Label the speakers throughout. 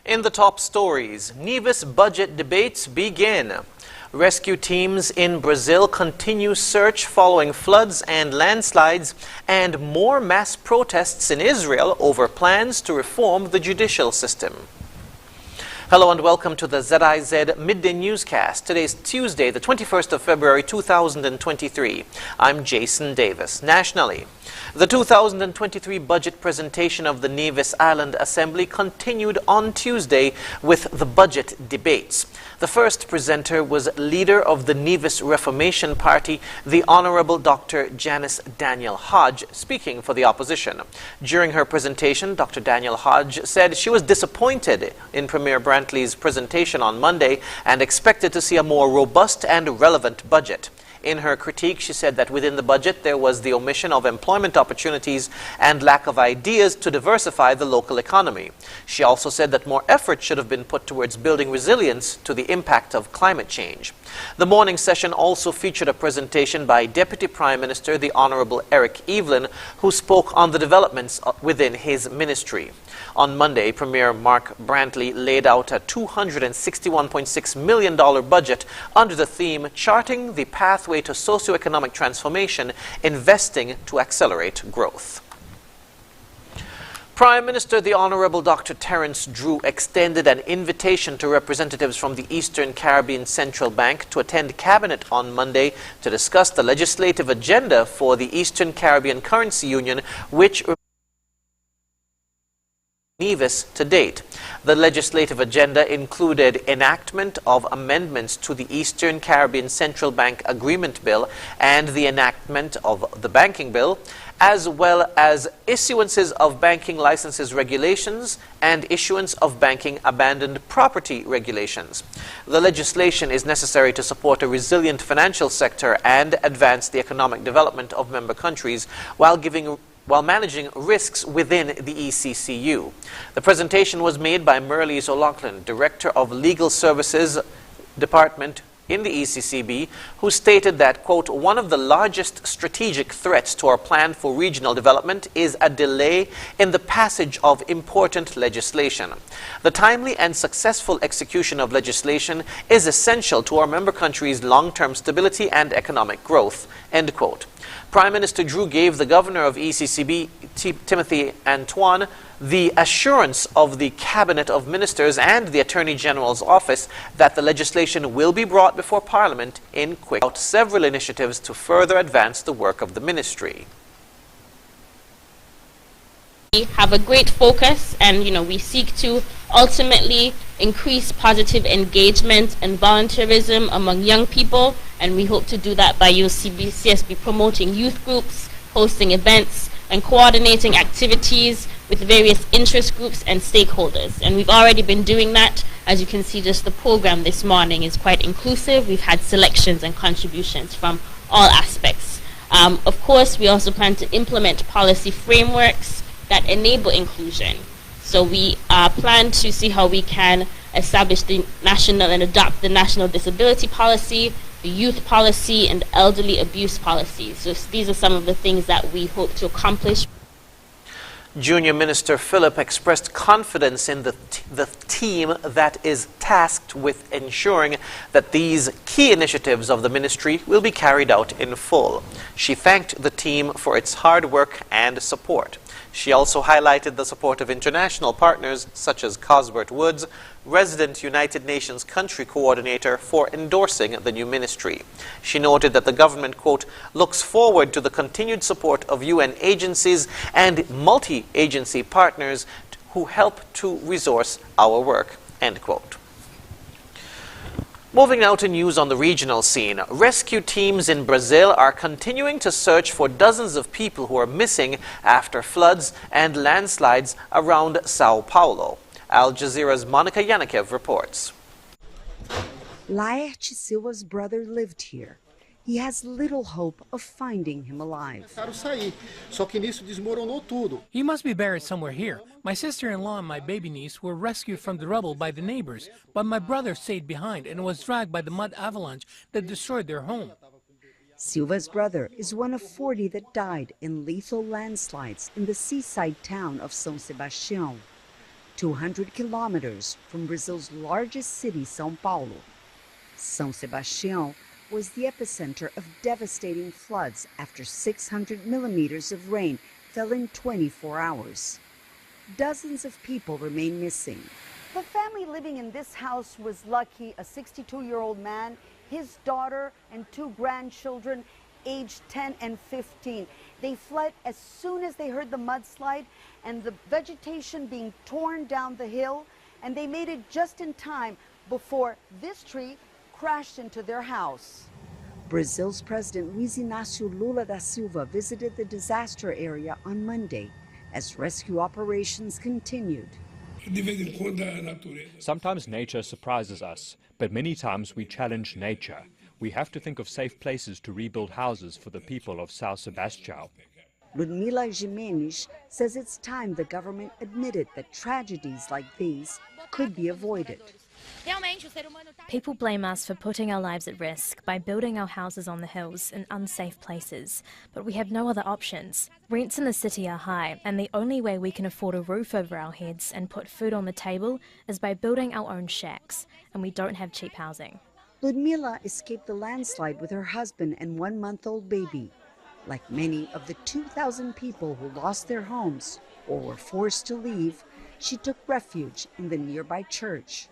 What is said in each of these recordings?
Speaker 1: In the top stories, Nevis budget debates begin. Rescue teams in Brazil continue search following floods and landslides, and more mass protests in Israel over plans to reform the judicial system. Hello and welcome to the ZIZ Midday Newscast. Today's Tuesday, the 21st of February 2023. I'm Jason Davis. Nationally, the 2023 budget presentation of the Nevis Island Assembly continued on Tuesday with the budget debates. The first presenter was leader of the Nevis Reformation Party, the Honorable Dr. Janice Daniel Hodge, speaking for the opposition. During her presentation, Dr. Daniel Hodge said she was disappointed in Premier Brantley's presentation on Monday and expected to see a more robust and relevant budget. In her critique, she said that within the budget there was the omission of employment opportunities and lack of ideas to diversify the local economy. She also said that more effort should have been put towards building resilience to the impact of climate change. The morning session also featured a presentation by Deputy Prime Minister, the Honourable Eric Evelyn, who spoke on the developments within his ministry. On Monday, Premier Mark Brantley laid out a $261.6 million budget under the theme Charting the Pathway to Socioeconomic Transformation, Investing to Accelerate Growth. Prime Minister the Honourable Dr. Terence Drew extended an invitation to representatives from the Eastern Caribbean Central Bank to attend Cabinet on Monday to discuss the legislative agenda for the Eastern Caribbean Currency Union, which Nevis to date. The legislative agenda included enactment of amendments to the Eastern Caribbean Central Bank Agreement Bill and the enactment of the Banking Bill, as well as issuances of banking licenses regulations and issuance of banking abandoned property regulations. The legislation is necessary to support a resilient financial sector and advance the economic development of member countries while managing risks within the ECCU. The presentation was made by Merlise O'Loughlin, Director of Legal Services Department in the ECCB, who stated that, quote, one of the largest strategic threats to our plan for regional development is a delay in the passage of important legislation. The timely and successful execution of legislation is essential to our member countries' long-term stability and economic growth, end quote. Prime Minister Drew gave the Governor of ECCB, Timothy Antoine, the assurance of the Cabinet of Ministers and the Attorney General's office that the legislation will be brought before Parliament in quick out several initiatives to further advance the work of the ministry.
Speaker 2: We have a great focus, and we seek to ultimately increase positive engagement and volunteerism among young people, and we hope to do that by CSB promoting youth groups, hosting events, and coordinating activities with various interest groups and stakeholders. And we've already been doing that. As you can see, just the program this morning is quite inclusive. We've had selections and contributions from all aspects. Of course, we also plan to implement policy frameworks that enable inclusion. So we plan to see how we can establish the national and adopt the national disability policy, the youth policy, and elderly abuse policy. So these are some of the things that we hope to accomplish.
Speaker 1: Junior Minister Phillip expressed confidence in the team that is tasked with ensuring that these key initiatives of the ministry will be carried out in full. She thanked the team for its hard work and support. She also highlighted the support of international partners such as Cosbert Woods, resident United Nations Country Coordinator, for endorsing the new ministry. She noted that the government, quote, looks forward to the continued support of UN agencies and multi-agency partners who help to resource our work, end quote. Moving now to news on the regional scene. Rescue teams in Brazil are continuing to search for dozens of people who are missing after floods and landslides around Sao Paulo. Al Jazeera's Monica Yanikev reports.
Speaker 3: Laerte Silva's brother lived here. He has little hope of finding him alive.
Speaker 4: He must be buried somewhere here. My sister-in-law and my baby niece were rescued from the rubble by the neighbors, but my brother stayed behind and was dragged by the mud avalanche that destroyed their home.
Speaker 3: Silva's brother is one of 40 that died in lethal landslides in the seaside town of São Sebastião. 200 kilometers from Brazil's largest city, São Paulo. São Sebastião was the epicenter of devastating floods after 600 millimeters of rain fell in 24 hours. Dozens of people remain missing.
Speaker 5: The family living in this house was lucky. A 62-year-old man, his daughter, and 2 grandchildren, aged 10 and 15. They fled as soon as they heard the mudslide and the vegetation being torn down the hill, and they made it just in time before this tree crashed into their house.
Speaker 3: Brazil's President Luiz Inácio Lula da Silva visited the disaster area on Monday as rescue operations continued.
Speaker 6: Sometimes nature surprises us, but many times we challenge nature. We have to think of safe places to rebuild houses for the people of São Sebastião.
Speaker 3: Ludmila Jimenez says it's time the government admitted that tragedies like these could be avoided.
Speaker 7: People blame us for putting our lives at risk by building our houses on the hills in unsafe places, but we have no other options. Rents in the city are high, and the only way we can afford a roof over our heads and put food on the table is by building our own shacks, and we don't have cheap housing.
Speaker 3: Ludmila escaped the landslide with her husband and 1-month-old baby. Like many of the 2,000 people who lost their homes or were forced to leave, she took refuge in the nearby church.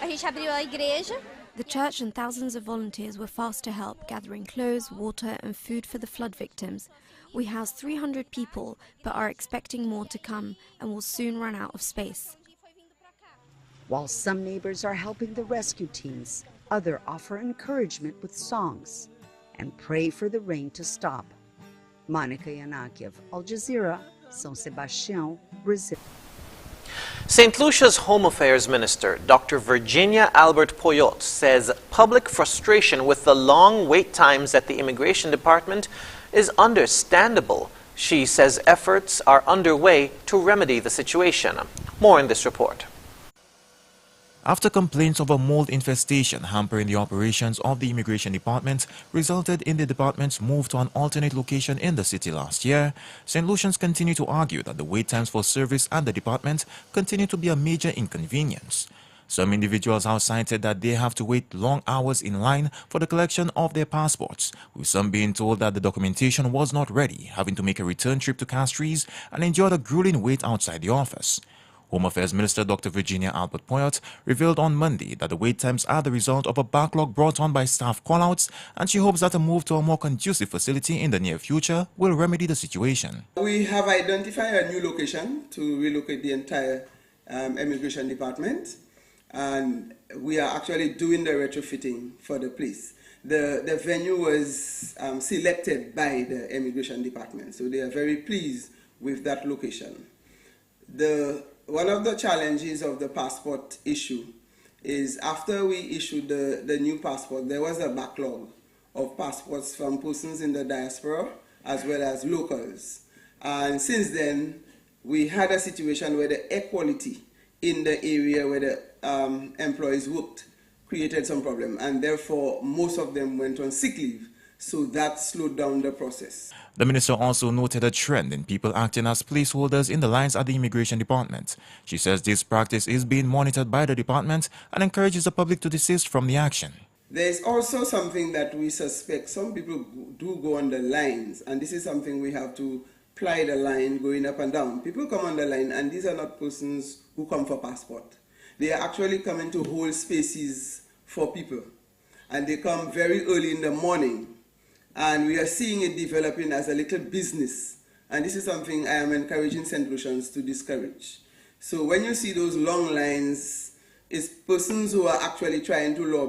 Speaker 8: The church and thousands of volunteers were fast to help, gathering clothes, water and food for the flood victims. We house 300 people, but are expecting more to come and will soon run out of space.
Speaker 3: While some neighbors are helping the rescue teams, others offer encouragement with songs and pray for the rain to stop. Monica Yanakiev, Al Jazeera, São Sebastião, Brazil.
Speaker 1: St. Lucia's Home Affairs Minister, Dr. Virginia Albert Poyot, says public frustration with the long wait times at the Immigration Department is understandable. She says efforts are underway to remedy the situation. More in this report.
Speaker 9: After complaints of a mold infestation hampering the operations of the Immigration Department resulted in the department's move to an alternate location in the city last year, St. Lucians continue to argue that the wait times for service at the department continue to be a major inconvenience. Some individuals have cited that they have to wait long hours in line for the collection of their passports, with some being told that the documentation was not ready, having to make a return trip to Castries and endure the grueling wait outside the office. Home Affairs Minister Dr. Virginia Albert Poyot revealed on Monday that the wait times are the result of a backlog brought on by staff callouts, and she hopes that a move to a more conducive facility in the near future will remedy the situation.
Speaker 10: We have identified a new location to relocate the entire Immigration Department, and we are actually doing the retrofitting for the place. The venue was selected by the Immigration Department, so they are very pleased with that location. One of the challenges of the passport issue is after we issued the new passport, there was a backlog of passports from persons in the diaspora as well as locals. And since then, we had a situation where the air quality in the area where the employees worked created some problem, and therefore most of them went on sick leave. So that slowed down the process.
Speaker 9: The minister also noted a trend in people acting as placeholders in the lines at the Immigration Department. She says this practice is being monitored by the department and encourages the public to desist from the action.
Speaker 10: There is also something that we suspect. Some people do go on the lines, and this is something we have to ply the line going up and down. People come on the line, and these are not persons who come for passport. They are actually coming to hold spaces for people, and they come very early in the morning. And we are seeing it developing as a little business. And this is something I am encouraging St. Lucians to discourage. So when you see those long lines, it's persons who are actually trying to lobby